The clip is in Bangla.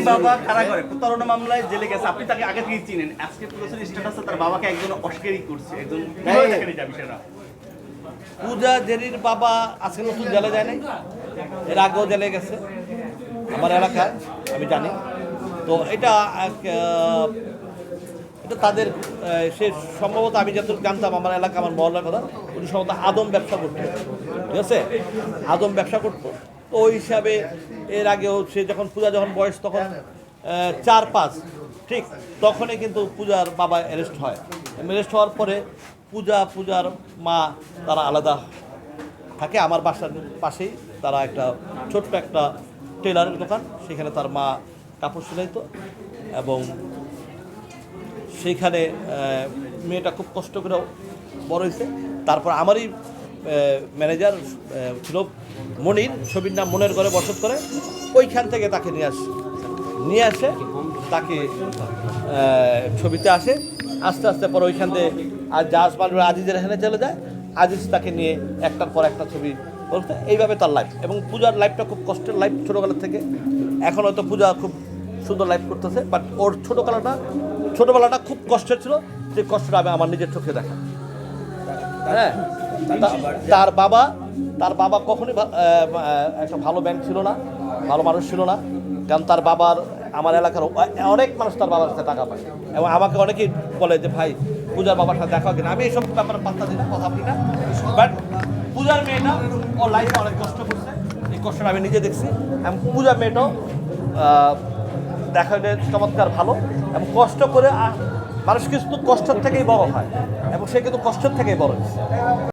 বাবা কারা করে প্রতারণা মামলায় জেলে গেছে, আপনি তাকে আগে থেকে চিনেন, আজকে পুলিশের স্ট্যাটাসে তার বাবাকে একজন অস্বীকারই করছে, একজন কিভাবে দেখেন এই বিষয়টা? পূজা জেরির বাবা আজকে নতুন জেলে যায় নাই, এর আগেও জেলে গেছে আমার এলাকায়, আমি জানি। তো এটা এটা তাদের সে সম্ভবত, আমি যতটুকু জানতাম আমার এলাকা, আমার মহল্লার কথা, উনি সম্ভবত আদম ব্যবসা করতো, ঠিক আছে, আদম ব্যবসা করতো। তো ওই হিসাবে এর আগেও সে যখন পূজা যখন বয়স তখন 4-5, ঠিক তখনই কিন্তু পূজার বাবা অ্যারেস্ট হয়। অ্যারেস্ট হওয়ার পরে পূজার মা তারা আলাদা থাকে। আমার বাসার পাশেই তারা একটা ছোট্ট একটা টেলারের দোকান, সেখানে তার মা কাপড় সেলাইতো এবং সেইখানে মেয়েটা খুব কষ্ট করে বড় হয়েছে। তারপর আমারই ম্যানেজার ছিল মনির, ছবির নাম মনের ঘরে বসত করে, ওইখান থেকে তাকে নিয়ে আসে তাকে ছবিতে আসে। আস্তে আস্তে পরে ওইখান থেকে আজিজের এখানে চলে যায়, আজিজ তাকে নিয়ে একটার পর একটা ছবি বলতে, এইভাবে তার লাইফ। এবং পূজার লাইফটা খুব কষ্টের লাইফ ছোটোবেলার থেকে। এখন হয়তো পূজা খুব সুন্দর লাইফ করতেছে, বাট ওর ছোটোবেলাটা খুব কষ্টের ছিল, যে কষ্টটা আমি আমার নিজের চোখে দেখা। হ্যাঁ, তার বাবা কখনোই একটা ভালো ব্যাংক ছিল না, ভালো মানুষ ছিল না। কারণ তার বাবার, আমার এলাকার অনেক মানুষ তার বাবার কাছে টাকা পায়, এবং আমাকে অনেকেই বলে যে ভাই পূজার বাবার সাথে দেখা কিনা। আমি এইসব ব্যাপারে পাত্তা দিই না, কথা বলি না। বাট পূজার মেয়েটা ওর লাইফে অনেক কষ্ট করছে, এই কষ্টটা আমি নিজে দেখছি। এবং পূজার মেয়েটাও দেখা যায় চমৎকার ভালো, এবং কষ্ট করে মানুষ কিন্তু কষ্টের থেকেই বড় হয়, এবং সে কিন্তু কষ্টের থেকেই বড় হয়েছে।